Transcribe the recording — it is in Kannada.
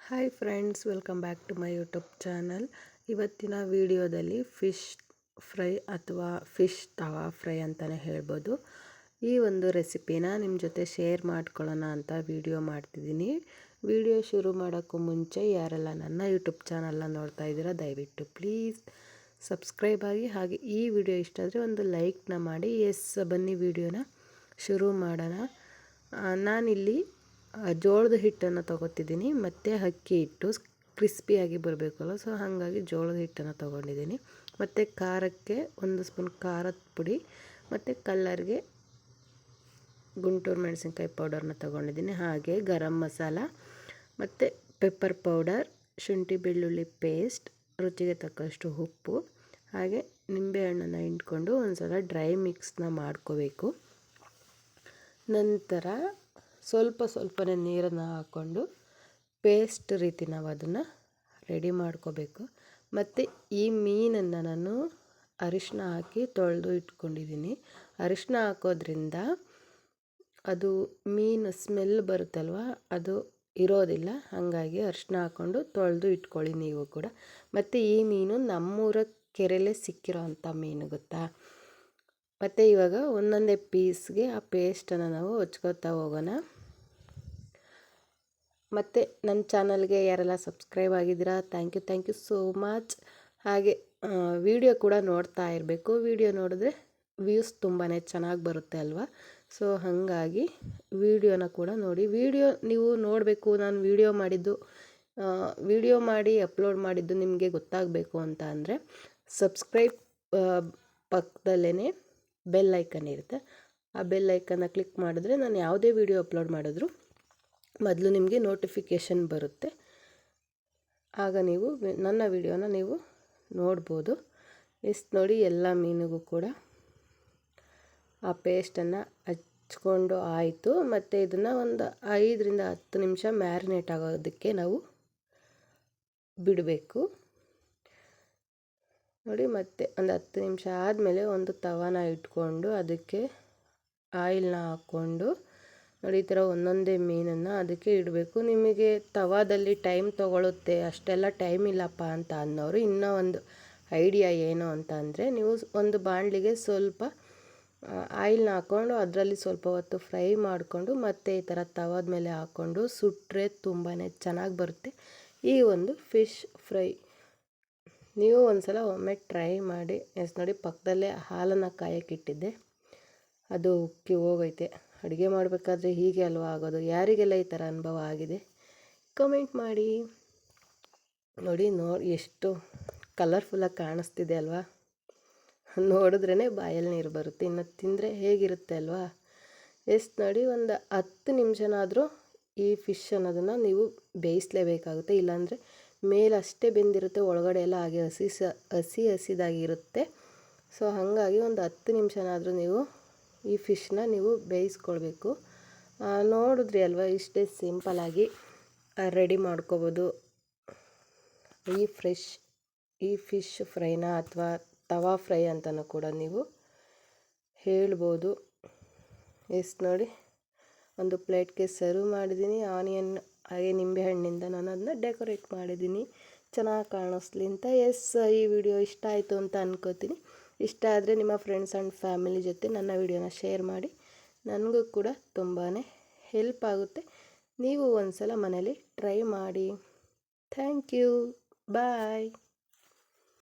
Hi friends, welcome back to my YouTube channel. ಇವತ್ತಿನ ವಿಡಿಯೋದಲ್ಲಿ ಫಿಶ್ ಫ್ರೈ ಅಥವಾ ಫಿಶ್ ತವಾ ಫ್ರೈ ಅಂತಲೇ ಹೇಳ್ಬೋದು. ಈ ಒಂದು ರೆಸಿಪಿನ ನಿಮ್ಮ ಜೊತೆ ಶೇರ್ ಮಾಡ್ಕೊಳ್ಳೋಣ ಅಂತ ವಿಡಿಯೋ ಮಾಡ್ತಿದ್ದೀನಿ. ವಿಡಿಯೋ ಶುರು ಮಾಡೋಕ್ಕೂ ಮುಂಚೆ ಯಾರೆಲ್ಲ ನನ್ನ ಯೂಟ್ಯೂಬ್ ಚಾನಲ್ನ ನೋಡ್ತಾ ಇದ್ದೀರಾ, ದಯವಿಟ್ಟು ಪ್ಲೀಸ್ ಸಬ್ಸ್ಕ್ರೈಬ್ ಆಗಿ, ಹಾಗೆ ಈ ವಿಡಿಯೋ ಇಷ್ಟ ಆದರೆ ಒಂದು ಲೈಕ್ನ ಮಾಡಿ. ಬನ್ನಿ ವಿಡಿಯೋನ ಶುರು ಮಾಡೋಣ. ನಾನಿಲ್ಲಿ ಜೋಳದ ಹಿಟ್ಟನ್ನು ತೊಗೊತಿದ್ದೀನಿ ಮತ್ತು ಅಕ್ಕಿ ಹಿಟ್ಟು ಕ್ರಿಸ್ಪಿಯಾಗಿ ಬರಬೇಕಲ್ಲ, ಸೊ ಹಾಗಾಗಿ ಜೋಳದ ಹಿಟ್ಟನ್ನು ತೊಗೊಂಡಿದ್ದೀನಿ. ಮತ್ತು ಖಾರಕ್ಕೆ 1 ಸ್ಪೂನ್ ಖಾರದ ಪುಡಿ ಮತ್ತು ಕಲ್ಲರ್ಗೆ ಗುಂಟೂರು ಮೆಣಸಿನ್ಕಾಯಿ ಪೌಡರ್ನ ತೊಗೊಂಡಿದ್ದೀನಿ. ಹಾಗೆ ಗರಂ ಮಸಾಲ ಮತ್ತು ಪೆಪ್ಪರ್ ಪೌಡರ್, ಶುಂಠಿ ಬೆಳ್ಳುಳ್ಳಿ ಪೇಸ್ಟ್, ರುಚಿಗೆ ತಕ್ಕಷ್ಟು ಉಪ್ಪು, ಹಾಗೆ ನಿಂಬೆಹಣ್ಣನ್ನು ಹಿಂಡ್ಕೊಂಡು ಒಂದು ಸಲ ಡ್ರೈ ಮಿಕ್ಸ್ನ ಮಾಡ್ಕೋಬೇಕು. ನಂತರ ಸ್ವಲ್ಪನೇ ನೀರನ್ನು ಹಾಕ್ಕೊಂಡು ಪೇಸ್ಟ್ ರೀತಿ ನಾವು ಅದನ್ನು ರೆಡಿ ಮಾಡ್ಕೋಬೇಕು. ಮತ್ತು ಈ ಮೀನನ್ನು ನಾನು ಅರಿಶಿನ ಹಾಕಿ ತೊಳೆದು ಇಟ್ಕೊಂಡಿದ್ದೀನಿ. ಅರಿಶಿನ ಹಾಕೋದ್ರಿಂದ ಅದು ಮೀನು ಸ್ಮೆಲ್ ಬರುತ್ತಲ್ವ, ಅದು ಇರೋದಿಲ್ಲ. ಹಾಗಾಗಿ ಅರಿಶಿನ ಹಾಕ್ಕೊಂಡು ತೊಳೆದು ಇಟ್ಕೊಳ್ಳಿ ನೀವು ಕೂಡ. ಮತ್ತು ಈ ಮೀನು ನಮ್ಮೂರ ಕೆರೆಯಲ್ಲೇ ಸಿಕ್ಕಿರೋ ಅಂಥ ಮೀನು, ಗೊತ್ತಾ. ಮತ್ತು ಇವಾಗ ಒಂದೊಂದೇ ಪೀಸ್ಗೆ ಆ ಪೇಸ್ಟನ್ನು ನಾವು ಹೊಚ್ಕೋತಾ ಹೋಗೋಣ. ಮತ್ತು ನನ್ನ ಚಾನಲ್ಗೆ ಯಾರೆಲ್ಲ ಸಬ್ಸ್ಕ್ರೈಬ್ ಆಗಿದ್ದೀರಾ, ಥ್ಯಾಂಕ್ ಯು ಸೋ ಮಚ್. ಹಾಗೆ ವಿಡಿಯೋ ಕೂಡ ನೋಡ್ತಾ ಇರಬೇಕು. ವಿಡಿಯೋ ನೋಡಿದ್ರೆ ವ್ಯೂಸ್ ತುಂಬಾ ಚೆನ್ನಾಗಿ ಬರುತ್ತೆ ಅಲ್ವಾ. ಸೊ ಹಾಗಾಗಿ ವಿಡಿಯೋನ ಕೂಡ ನೋಡಿ. ವಿಡಿಯೋ ನೀವು ನೋಡಬೇಕು, ನಾನು ವಿಡಿಯೋ ಮಾಡಿ ಅಪ್ಲೋಡ್ ಮಾಡಿದ್ದು ನಿಮಗೆ ಗೊತ್ತಾಗಬೇಕು ಅಂತ ಅಂದರೆ ಸಬ್ಸ್ಕ್ರೈಬ್ ಪಕ್ಕದಲ್ಲೇ ಬೆಲ್ ಐಕನ್ ಇರುತ್ತೆ. ಆ ಬೆಲ್ ಐಕನ್ನ ಕ್ಲಿಕ್ ಮಾಡಿದ್ರೆ ನಾನು ಯಾವುದೇ ವಿಡಿಯೋ ಅಪ್ಲೋಡ್ ಮಾಡಿದ್ರು ಮೊದಲು ನಿಮಗೆ ನೋಟಿಫಿಕೇಷನ್ ಬರುತ್ತೆ. ಆಗ ನೀವು ನನ್ನ ವಿಡಿಯೋನ ನೀವು ನೋಡ್ಬೋದು. ನೋಡಿ, ಎಲ್ಲ ಮೀನಿಗೂ ಕೂಡ ಆ ಪೇಸ್ಟನ್ನು ಹಚ್ಕೊಂಡು ಆಯಿತು. ಮತ್ತು ಇದನ್ನು ಒಂದು 5 ರಿಂದ 10 ನಿಮಿಷ ಮ್ಯಾರಿನೇಟ್ ಆಗೋದಕ್ಕೆ ನಾವು ಬಿಡಬೇಕು. ನೋಡಿ, ಮತ್ತು ಒಂದು 10 ನಿಮಿಷ ಆದಮೇಲೆ ಒಂದು ತವಾನ ಇಟ್ಕೊಂಡು ಅದಕ್ಕೆ ಆಯಿಲ್ನ ಹಾಕ್ಕೊಂಡು ನೋಡಿ, ಈ ಥರ ಒಂದೊಂದೇ ಮೀನನ್ನು ಅದಕ್ಕೆ ಇಡಬೇಕು. ನಿಮಗೆ ತವಾದಲ್ಲಿ ಟೈಮ್ ತೊಗೊಳುತ್ತೆ, ಅಷ್ಟೆಲ್ಲ ಟೈಮ್ ಇಲ್ಲಪ್ಪ ಅಂತ ಅನ್ನೋರು ಇನ್ನೂ ಒಂದು ಐಡಿಯಾ ಏನು ಅಂತ ಅಂದರೆ, ನೀವು ಒಂದು ಬಾಣಲಿಗೆ ಸ್ವಲ್ಪ ಆಯಿಲ್ನ ಹಾಕ್ಕೊಂಡು ಅದರಲ್ಲಿ ಸ್ವಲ್ಪ ಹೊತ್ತು ಫ್ರೈ ಮಾಡಿಕೊಂಡು ಮತ್ತೆ ಈ ಥರ ತವಾದ ಮೇಲೆ ಹಾಕ್ಕೊಂಡು ಸುಟ್ಟರೆ ತುಂಬಾ ಚೆನ್ನಾಗಿ ಬರುತ್ತೆ ಈ ಒಂದು ಫಿಶ್ ಫ್ರೈ. ನೀವು ಒಮ್ಮೆ ಟ್ರೈ ಮಾಡಿ. ನೋಡಿ, ಪಕ್ಕದಲ್ಲೇ ಹಾಲನ್ನು ಕಾಯಕ್ಕಿಟ್ಟಿದ್ದೆ, ಅದು ಉಕ್ಕಿ ಹೋಗೈತೆ. ಅಡುಗೆ ಮಾಡಬೇಕಾದ್ರೆ ಹೀಗೆ ಅಲ್ವಾ ಆಗೋದು. ಯಾರಿಗೆಲ್ಲ ಈ ಥರ ಅನುಭವ ಆಗಿದೆ ಕಮೆಂಟ್ ಮಾಡಿ. ನೋಡಿ ಎಷ್ಟು ಕಲರ್ಫುಲ್ಲಾಗಿ ಕಾಣಿಸ್ತಿದೆ ಅಲ್ವಾ. ನೋಡಿದ್ರೇ ಬಾಯಲ್ಲಿ ನೀರು ಬರುತ್ತೆ, ಇನ್ನು ತಿಂದರೆ ಹೇಗಿರುತ್ತೆ ಅಲ್ವಾ. ನೋಡಿ, ಒಂದು 10 ನಿಮಿಷನಾದರೂ ಈ ಫಿಶ್ ಅನ್ನೋದನ್ನು ನೀವು ಬೇಯಿಸಲೇಬೇಕಾಗುತ್ತೆ. ಇಲ್ಲಾಂದರೆ ಮೇಲಷ್ಟೇ ಬೆಂದಿರುತ್ತೆ, ಒಳಗಡೆ ಎಲ್ಲ ಹಾಗೆ ಹಸಿದಾಗಿರುತ್ತೆ. ಸೊ ಹಾಗಾಗಿ ಒಂದು 10 ನಿಮಿಷನಾದರೂ ನೀವು ಈ ಫಿಶ್ನ ನೀವು ಬೇಯಿಸ್ಕೊಳ್ಬೇಕು. ನೋಡಿದ್ರಿ ಅಲ್ವಾ, ಇಷ್ಟೇ ಸಿಂಪಲಾಗಿ ರೆಡಿ ಮಾಡ್ಕೋಬೋದು ಈ ಫಿಶ್ ಫ್ರೈನ, ಅಥವಾ ತವಾ ಫ್ರೈ ಅಂತಲೂ ಕೂಡ ನೀವು ಹೇಳ್ಬೋದು. ನೋಡಿ, ಒಂದು ಪ್ಲೇಟ್ಗೆ ಸರ್ವ್ ಮಾಡಿದ್ದೀನಿ. ಆನಿಯನ್ ಹಾಗೆ ನಿಂಬೆಹಣ್ಣಿಂದ ನಾನು ಅದನ್ನ ಡೆಕೋರೇಟ್ ಮಾಡಿದ್ದೀನಿ ಚೆನ್ನಾಗಿ ಕಾಣಿಸ್ಲಿ ಅಂತ. ಈ ವಿಡಿಯೋ ಇಷ್ಟ ಆಯಿತು ಅಂತ ಅನ್ಕೋತೀನಿ. ಇಷ್ಟ ಆದರೆ ನಿಮ್ಮ ಫ್ರೆಂಡ್ಸ್ ಆ್ಯಂಡ್ ಫ್ಯಾಮಿಲಿ ಜೊತೆ ನನ್ನ ವಿಡಿಯೋನ ಶೇರ್ ಮಾಡಿ. ನನಗೂ ಕೂಡ ತುಂಬಾ ಹೆಲ್ಪ್ ಆಗುತ್ತೆ. ನೀವು ಒಂದು ಸಲ ಮನೇಲಿ ಟ್ರೈ ಮಾಡಿ. Thank you, bye.